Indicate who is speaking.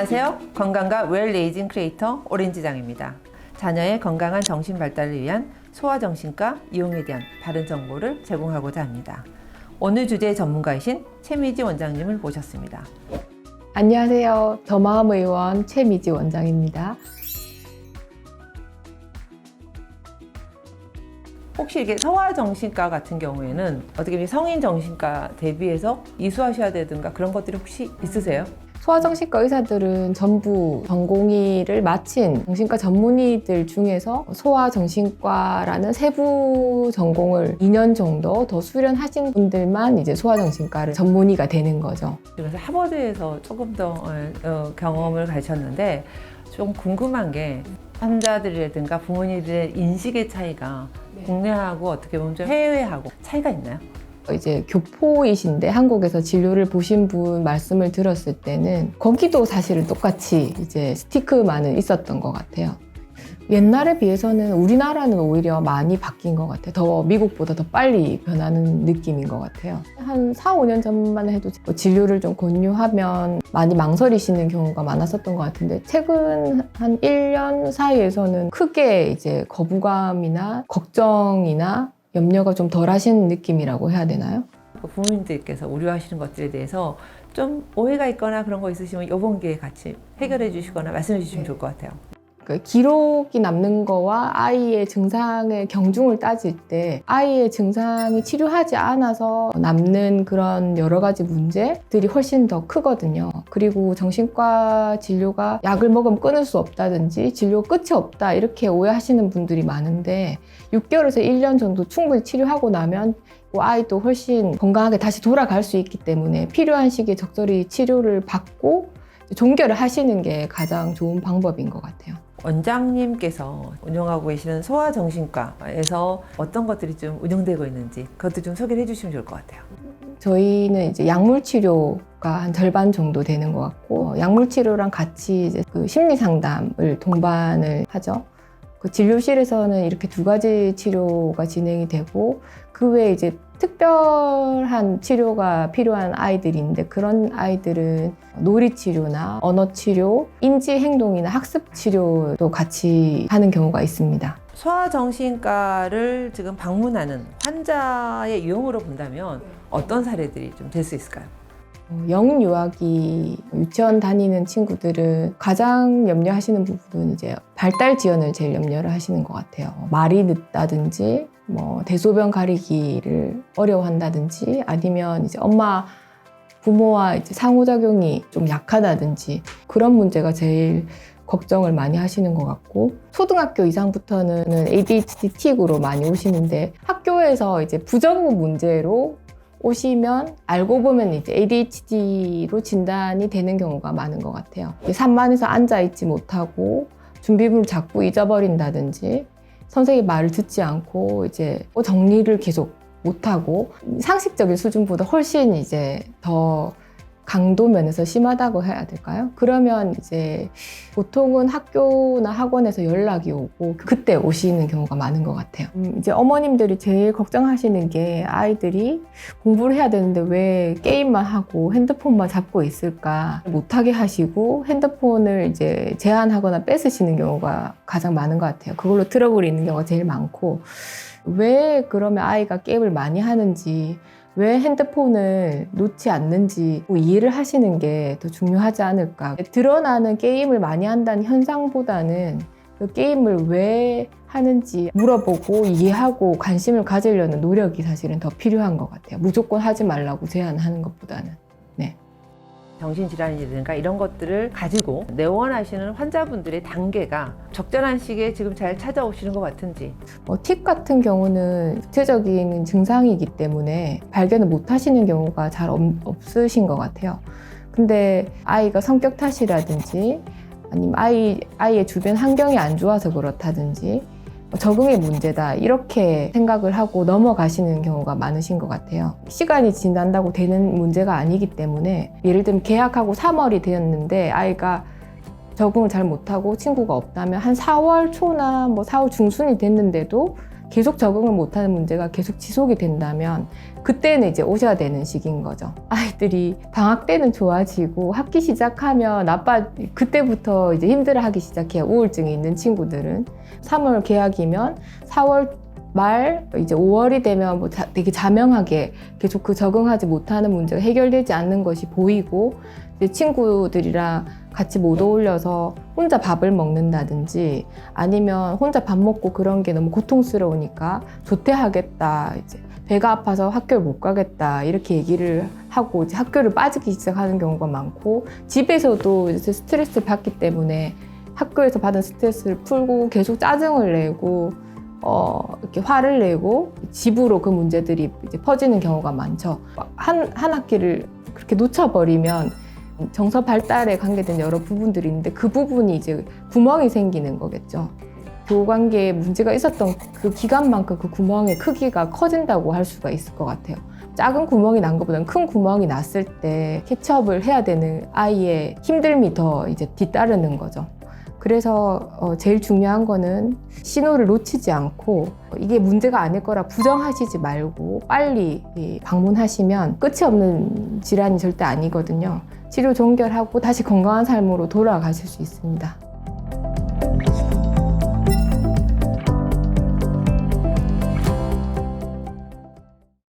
Speaker 1: 안녕하세요. 건강과 웰에이징 크리에이터 오렌지장입니다. 자녀의 건강한 정신 발달을 위한 소아정신과 이용에 대한 바른 정보를 제공하고자 합니다. 오늘 주제의 전문가이신 최미지 원장님을 모셨습니다.
Speaker 2: 안녕하세요. 더마음의원 최미지 원장입니다.
Speaker 1: 혹시 이게 소아정신과 같은 경우에는 어떻게 보면 성인 정신과 대비해서 이수하셔야 되든가 그런 것들이 혹시 있으세요?
Speaker 2: 소아정신과 의사들은 전부 전공의를 마친 정신과 전문의들 중에서 소아정신과라는 세부 전공을 2년 정도 더 수련하신 분들만 이제 소아정신과를 전문의가 되는 거죠.
Speaker 1: 그래서 하버드에서 조금 더 경험을 가지셨는데 좀 궁금한 게 환자들이라든가 부모님들의 인식의 차이가 국내하고 어떻게 보면 좀 해외하고 차이가 있나요?
Speaker 2: 이제 교포이신데 한국에서 진료를 보신 분 말씀을 들었을 때는 거기도 사실은 똑같이 이제 스티그마는 있었던 것 같아요. 옛날에 비해서는 우리나라는 오히려 많이 바뀐 것 같아요. 더 미국보다 더 빨리 변하는 느낌인 것 같아요. 한 4, 5년 전만 해도 진료를 좀 권유하면 많이 망설이시는 경우가 많았었던 것 같은데 최근 한 1년 사이에서는 크게 이제 거부감이나 걱정이나 염려가 좀 덜 하시는 느낌이라고 해야 되나요?
Speaker 1: 부모님들께서 우려하시는 것들에 대해서 좀 오해가 있거나 그런 거 있으시면 이번 기회에 같이 해결해 주시거나 말씀해 주시면 좋을 것 같아요.
Speaker 2: 기록이 남는 거와 아이의 증상의 경중을 따질 때 아이의 증상이 치료하지 않아서 남는 그런 여러 가지 문제들이 훨씬 더 크거든요. 그리고 정신과 진료가 약을 먹으면 끊을 수 없다든지 진료 끝이 없다 이렇게 오해하시는 분들이 많은데 6개월에서 1년 정도 충분히 치료하고 나면 아이도 훨씬 건강하게 다시 돌아갈 수 있기 때문에 필요한 시기에 적절히 치료를 받고 종결을 하시는 게 가장 좋은 방법인 것 같아요.
Speaker 1: 원장님께서 운영하고 계시는 소아정신과에서 어떤 것들이 좀 운영되고 있는지 그것도 좀 소개를 해주시면 좋을 것 같아요.
Speaker 2: 저희는 이제 약물 치료가 한 절반 정도 되는 것 같고 약물 치료랑 같이 이제 그 심리 상담을 동반을 하죠. 그 진료실에서는 이렇게 두 가지 치료가 진행이 되고 그 외에 이제 특별한 치료가 필요한 아이들이 있는데 그런 아이들은 놀이치료나 언어치료, 인지행동이나 학습치료도 같이 하는 경우가 있습니다.
Speaker 1: 소아정신과를 지금 방문하는 환자의 유형으로 본다면 어떤 사례들이 좀 될 수 있을까요?
Speaker 2: 영유아기 유치원 다니는 친구들은 가장 염려하시는 부분은 이제 발달 지연을 제일 염려를 하시는 것 같아요. 말이 늦다든지 대소변 가리기를 어려워한다든지 아니면 이제 부모와 이제 상호작용이 좀 약하다든지 그런 문제가 제일 걱정을 많이 하시는 것 같고 초등학교 이상부터는 ADHD 틱으로 많이 오시는데 학교에서 이제 부정부 문제로 오시면 알고 보면 이제 ADHD로 진단이 되는 경우가 많은 것 같아요. 산만해서 앉아있지 못하고 준비물을 자꾸 잊어버린다든지 선생님 말을 듣지 않고 이제 정리를 계속 못하고 상식적인 수준보다 훨씬 이제 더 강도 면에서 심하다고 해야 될까요? 그러면 이제 보통은 학교나 학원에서 연락이 오고 그때 오시는 경우가 많은 것 같아요. 이제 어머님들이 제일 걱정하시는 게 아이들이 공부를 해야 되는데 왜 게임만 하고 핸드폰만 잡고 있을까 못하게 하시고 핸드폰을 이제 제한하거나 뺏으시는 경우가 가장 많은 것 같아요. 그걸로 트러블이 있는 경우가 제일 많고 왜 그러면 아이가 게임을 많이 하는지 왜 핸드폰을 놓지 않는지 이해를 하시는 게 더 중요하지 않을까. 드러나는 게임을 많이 한다는 현상보다는 그 게임을 왜 하는지 물어보고 이해하고 관심을 가지려는 노력이 사실은 더 필요한 것 같아요. 무조건 하지 말라고 제안하는 것보다는. 네.
Speaker 1: 정신질환이라든가 이런 것들을 가지고 내원하시는 환자분들의 단계가 적절한 시기에 지금 잘 찾아오시는 것 같은지.
Speaker 2: 틱 같은 경우는 구체적인 증상이기 때문에 발견을 못 하시는 경우가 잘 없으신 것 같아요. 근데 아이가 성격 탓이라든지 아니면 아이의 주변 환경이 안 좋아서 그렇다든지 적응의 문제다 이렇게 생각을 하고 넘어가시는 경우가 많으신 것 같아요. 시간이 지난다고 되는 문제가 아니기 때문에 예를 들면 계약하고 3월이 되었는데 아이가 적응을 잘 못하고 친구가 없다면 한 4월 초나 4월 중순이 됐는데도 계속 적응을 못하는 문제가 계속 지속이 된다면 그때는 이제 오셔야 되는 시기인 거죠. 아이들이 방학 때는 좋아지고 학기 시작하면 그때부터 이제 힘들어하기 시작해요. 우울증이 있는 친구들은 3월 개학이면 4월 말 이제 5월이 되면 뭐 되게 자명하게 계속 그 적응하지 못하는 문제가 해결되지 않는 것이 보이고 이제 친구들이랑 같이 못 어울려서 혼자 밥을 먹는다든지 아니면 혼자 밥 먹고 그런 게 너무 고통스러우니까 조퇴하겠다, 이제 배가 아파서 학교를 못 가겠다 이렇게 얘기를 하고 이제 학교를 빠지기 시작하는 경우가 많고, 집에서도 이제 스트레스를 받기 때문에 학교에서 받은 스트레스를 풀고 계속 짜증을 내고 이렇게 화를 내고 집으로 그 문제들이 이제 퍼지는 경우가 많죠. 한 학기를 그렇게 놓쳐버리면 정서 발달에 관계된 여러 부분들이 있는데 그 부분이 이제 구멍이 생기는 거겠죠. 교우관계에 문제가 있었던 그 기간만큼 그 구멍의 크기가 커진다고 할 수가 있을 것 같아요. 작은 구멍이 난 것보다는 큰 구멍이 났을 때 캐치업을 해야 되는 아이의 힘듦이 더 이제 뒤따르는 거죠. 그래서 제일 중요한 거는 신호를 놓치지 않고 이게 문제가 아닐 거라 부정하시지 말고 빨리 방문하시면 끝이 없는 질환이 절대 아니거든요. 치료 종결하고 다시 건강한 삶으로 돌아가실 수 있습니다.